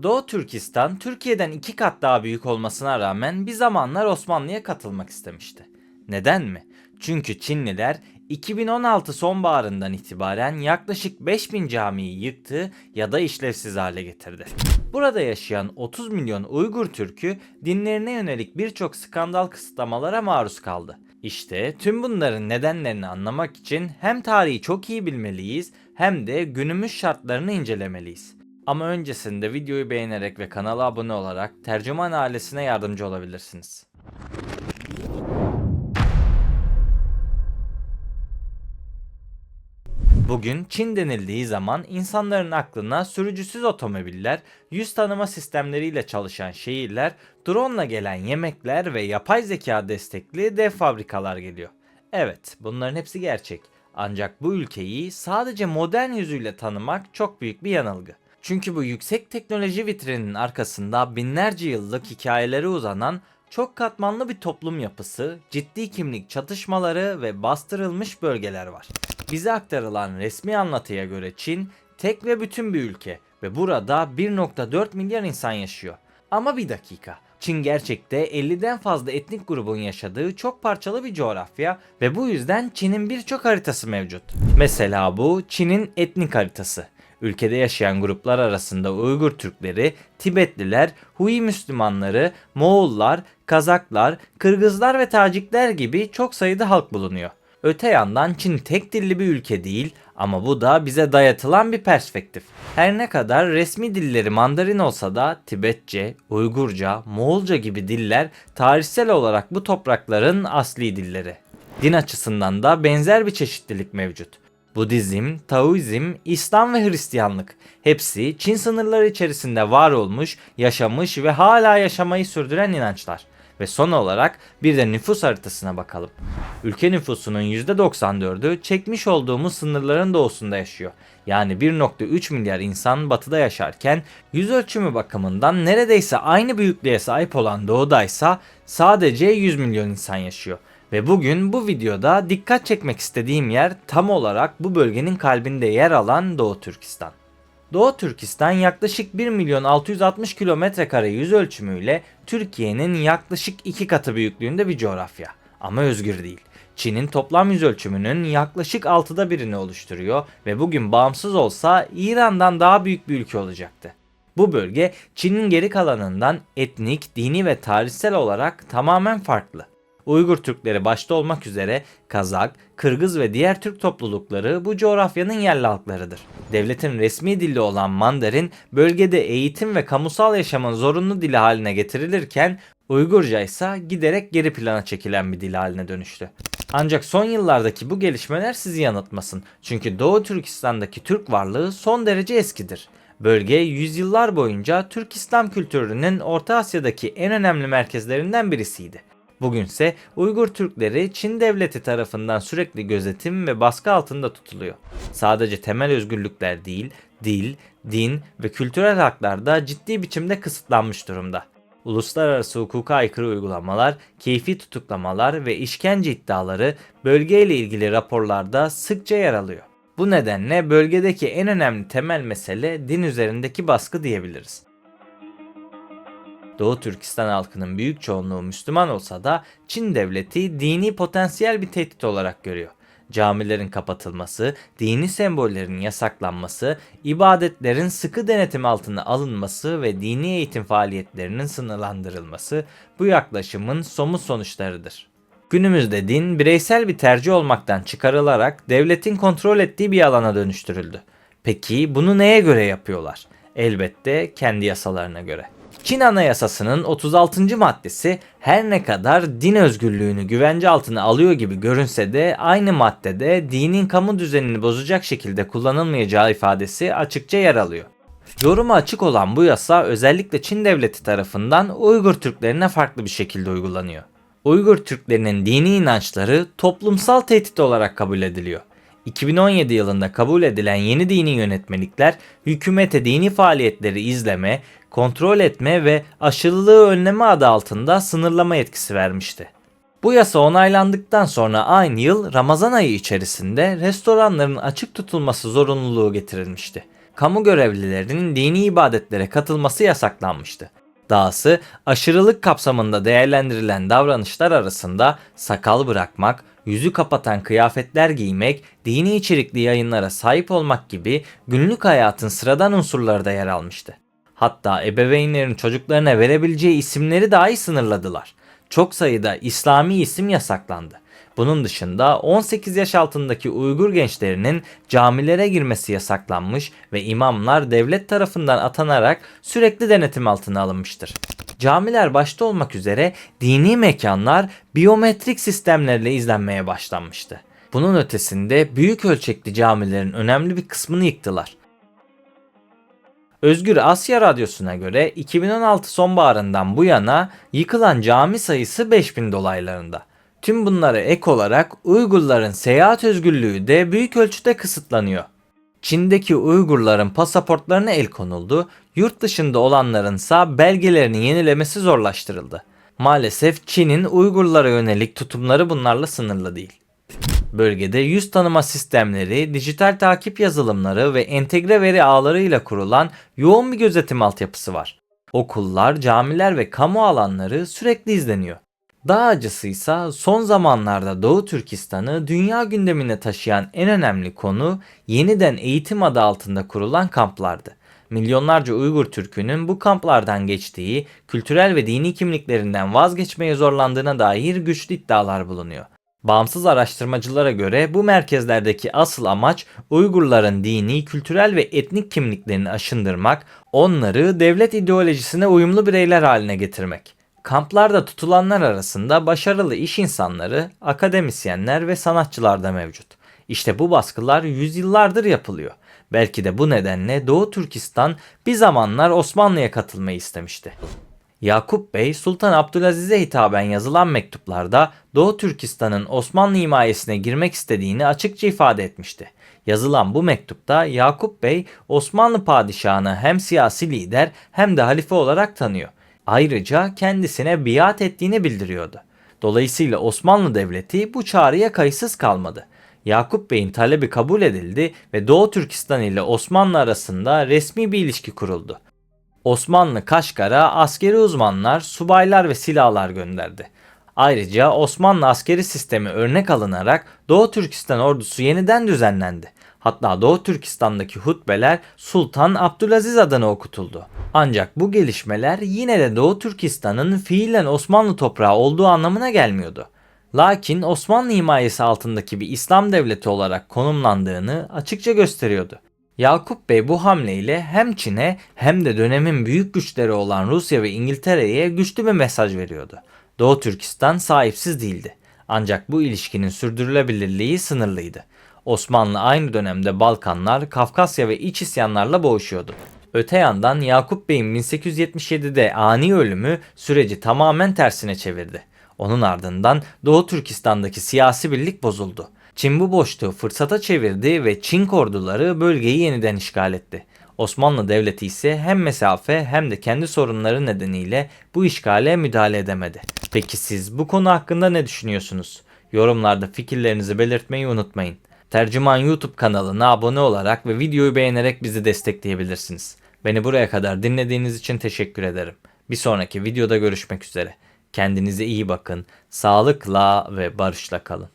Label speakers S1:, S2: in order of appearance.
S1: Doğu Türkistan, Türkiye'den 2 kat daha büyük olmasına rağmen bir zamanlar Osmanlı'ya katılmak istemişti. Neden mi? Çünkü Çinliler 2016 sonbaharından itibaren yaklaşık 5000 camiyi yıktı ya da işlevsiz hale getirdi. Burada yaşayan 30 milyon Uygur Türk'ü dinlerine yönelik birçok skandal kısıtlamalara maruz kaldı. İşte tüm bunların nedenlerini anlamak için hem tarihi çok iyi bilmeliyiz hem de günümüz şartlarını incelemeliyiz. Ama öncesinde videoyu beğenerek ve kanala abone olarak Tercüman ailesine yardımcı olabilirsiniz. Bugün Çin denildiği zaman insanların aklına sürücüsüz otomobiller, yüz tanıma sistemleriyle çalışan şehirler, drone'la gelen yemekler ve yapay zeka destekli dev fabrikalar geliyor. Evet, bunların hepsi gerçek. Ancak bu ülkeyi sadece modern yüzüyle tanımak çok büyük bir yanılgı. Çünkü bu yüksek teknoloji vitrininin arkasında binlerce yıllık hikayeleri uzanan çok katmanlı bir toplum yapısı, ciddi kimlik çatışmaları ve bastırılmış bölgeler var. Bize aktarılan resmi anlatıya göre Çin tek ve bütün bir ülke ve burada 1,4 milyar insan yaşıyor. Ama bir dakika. Çin gerçekte 50'den fazla etnik grubun yaşadığı çok parçalı bir coğrafya ve bu yüzden Çin'in birçok haritası mevcut. Mesela bu Çin'in etnik haritası. Ülkede yaşayan gruplar arasında Uygur Türkleri, Tibetliler, Hui Müslümanları, Moğollar, Kazaklar, Kırgızlar ve Tacikler gibi çok sayıda halk bulunuyor. Öte yandan Çin tek dilli bir ülke değil ama bu da bize dayatılan bir perspektif. Her ne kadar resmi dilleri Mandarin olsa da Tibetçe, Uygurca, Moğolca gibi diller tarihsel olarak bu toprakların asli dilleri. Din açısından da benzer bir çeşitlilik mevcut. Budizm, Taoizm, İslam ve Hristiyanlık hepsi Çin sınırları içerisinde var olmuş, yaşamış ve hala yaşamayı sürdüren inançlar. Ve son olarak bir de nüfus haritasına bakalım. Ülke nüfusunun %94'ü çekmiş olduğumuz sınırların doğusunda yaşıyor. Yani 1,3 milyar insan batıda yaşarken yüz ölçümü bakımından neredeyse aynı büyüklüğe sahip olan doğudaysa sadece 100 milyon insan yaşıyor. Ve bugün bu videoda dikkat çekmek istediğim yer tam olarak bu bölgenin kalbinde yer alan Doğu Türkistan. Doğu Türkistan yaklaşık 1 milyon 660 kilometre kare yüz ölçümüyle Türkiye'nin yaklaşık 2 katı büyüklüğünde bir coğrafya. Ama özgür değil. Çin'in toplam yüz ölçümünün yaklaşık 6'da birini oluşturuyor ve bugün bağımsız olsa İran'dan daha büyük bir ülke olacaktı. Bu bölge Çin'in geri kalanından etnik, dini ve tarihsel olarak tamamen farklı. Uygur Türkleri başta olmak üzere Kazak, Kırgız ve diğer Türk toplulukları bu coğrafyanın yerli halklarıdır. Devletin resmi dili olan Mandarin bölgede eğitim ve kamusal yaşamın zorunlu dili haline getirilirken Uygurca ise giderek geri plana çekilen bir dil haline dönüştü. Ancak son yıllardaki bu gelişmeler sizi yanıltmasın. Çünkü Doğu Türkistan'daki Türk varlığı son derece eskidir. Bölge yüzyıllar boyunca Türk İslam kültürünün Orta Asya'daki en önemli merkezlerinden birisiydi. Bugünse Uygur Türkleri Çin devleti tarafından sürekli gözetim ve baskı altında tutuluyor. Sadece temel özgürlükler değil, dil, din ve kültürel haklar da ciddi biçimde kısıtlanmış durumda. Uluslararası hukuka aykırı uygulamalar, keyfi tutuklamalar ve işkence iddiaları bölgeyle ilgili raporlarda sıkça yer alıyor. Bu nedenle bölgedeki en önemli temel mesele din üzerindeki baskı diyebiliriz. Doğu Türkistan halkının büyük çoğunluğu Müslüman olsa da Çin devleti dini potansiyel bir tehdit olarak görüyor. Camilerin kapatılması, dini sembollerin yasaklanması, ibadetlerin sıkı denetim altına alınması ve dini eğitim faaliyetlerinin sınırlandırılması bu yaklaşımın somut sonuçlarıdır. Günümüzde din bireysel bir tercih olmaktan çıkarılarak devletin kontrol ettiği bir alana dönüştürüldü. Peki bunu neye göre yapıyorlar? Elbette kendi yasalarına göre. Çin Anayasası'nın 36. maddesi her ne kadar din özgürlüğünü güvence altına alıyor gibi görünse de aynı maddede dinin kamu düzenini bozacak şekilde kullanılmayacağı ifadesi açıkça yer alıyor. Yoruma açık olan bu yasa özellikle Çin devleti tarafından Uygur Türklerine farklı bir şekilde uygulanıyor. Uygur Türklerinin dini inançları toplumsal tehdit olarak kabul ediliyor. 2017 yılında kabul edilen yeni dini yönetmelikler hükümete dini faaliyetleri izleme, kontrol etme ve aşırılığı önleme adı altında sınırlama yetkisi vermişti. Bu yasa onaylandıktan sonra aynı yıl Ramazan ayı içerisinde restoranların açık tutulması zorunluluğu getirilmişti. kamu görevlilerinin dini ibadetlere katılması yasaklanmıştı. Dahası aşırılık kapsamında değerlendirilen davranışlar arasında sakal bırakmak, yüzü kapatan kıyafetler giymek, dini içerikli yayınlara sahip olmak gibi günlük hayatın sıradan unsurları da yer almıştı. Hatta ebeveynlerin çocuklarına verebileceği isimleri dahi sınırladılar. Çok sayıda İslami isim yasaklandı. Bunun dışında 18 yaş altındaki Uygur gençlerinin camilere girmesi yasaklanmış ve imamlar devlet tarafından atanarak sürekli denetim altına alınmıştır. Camiler başta olmak üzere dini mekanlar biyometrik sistemlerle izlenmeye başlanmıştı. Bunun ötesinde büyük ölçekli camilerin önemli bir kısmını yıktılar. Özgür Asya Radyosu'na göre 2016 sonbaharından bu yana yıkılan cami sayısı 5000 dolaylarında. Tüm bunlara ek olarak Uygurların seyahat özgürlüğü de büyük ölçüde kısıtlanıyor. Çin'deki Uygurların pasaportlarına el konuldu, yurt dışında olanlarınsa belgelerini yenilemesi zorlaştırıldı. Maalesef Çin'in Uygurlara yönelik tutumları bunlarla sınırlı değil. Bölgede yüz tanıma sistemleri, dijital takip yazılımları ve entegre veri ağlarıyla kurulan yoğun bir gözetim altyapısı var. Okullar, camiler ve kamu alanları sürekli izleniyor. Daha acısıysa son zamanlarda Doğu Türkistan'ı dünya gündemine taşıyan en önemli konu yeniden eğitim adı altında kurulan kamplardı. Milyonlarca Uygur Türk'ünün bu kamplardan geçtiği, kültürel ve dini kimliklerinden vazgeçmeye zorlandığına dair güçlü iddialar bulunuyor. Bağımsız araştırmacılara göre bu merkezlerdeki asıl amaç Uygurların dini, kültürel ve etnik kimliklerini aşındırmak, onları devlet ideolojisine uyumlu bireyler haline getirmek. Kamplarda tutulanlar arasında başarılı iş insanları, akademisyenler ve sanatçılar da mevcut. İşte bu baskılar yüzyıllardır yapılıyor. Belki de bu nedenle Doğu Türkistan bir zamanlar Osmanlı'ya katılmayı istemişti. Yakup Bey, Sultan Abdülaziz'e hitaben yazılan mektuplarda Doğu Türkistan'ın Osmanlı himayesine girmek istediğini açıkça ifade etmişti. Yazılan bu mektupta Yakup Bey, Osmanlı padişahını hem siyasi lider hem de halife olarak tanıyor. Ayrıca kendisine biat ettiğini bildiriyordu. Dolayısıyla Osmanlı Devleti bu çağrıya kayıtsız kalmadı. Yakup Bey'in talebi kabul edildi ve Doğu Türkistan ile Osmanlı arasında resmi bir ilişki kuruldu. Osmanlı Kaşgar'a askeri uzmanlar, subaylar ve silahlar gönderdi. Ayrıca Osmanlı askeri sistemi örnek alınarak Doğu Türkistan ordusu yeniden düzenlendi. Hatta Doğu Türkistan'daki hutbeler Sultan Abdülaziz adına okutuldu. Ancak bu gelişmeler yine de Doğu Türkistan'ın fiilen Osmanlı toprağı olduğu anlamına gelmiyordu. Lakin Osmanlı himayesi altındaki bir İslam devleti olarak konumlandığını açıkça gösteriyordu. Yakup Bey bu hamleyle hem Çin'e hem de dönemin büyük güçleri olan Rusya ve İngiltere'ye güçlü bir mesaj veriyordu. Doğu Türkistan sahipsiz değildi. Ancak bu ilişkinin sürdürülebilirliği sınırlıydı. Osmanlı aynı dönemde Balkanlar, Kafkasya ve iç isyanlarla boğuşuyordu. Öte yandan Yakup Bey'in 1877'de ani ölümü süreci tamamen tersine çevirdi. Onun ardından Doğu Türkistan'daki siyasi birlik bozuldu. Çin bu boşluğu fırsata çevirdi ve Çin orduları bölgeyi yeniden işgal etti. Osmanlı Devleti ise hem mesafe hem de kendi sorunları nedeniyle bu işgale müdahale edemedi. Peki siz bu konu hakkında ne düşünüyorsunuz? Yorumlarda fikirlerinizi belirtmeyi unutmayın. Tercüman YouTube kanalına abone olarak ve videoyu beğenerek bizi destekleyebilirsiniz. Beni buraya kadar dinlediğiniz için teşekkür ederim. Bir sonraki videoda görüşmek üzere. Kendinize iyi bakın, sağlıkla ve barışla kalın.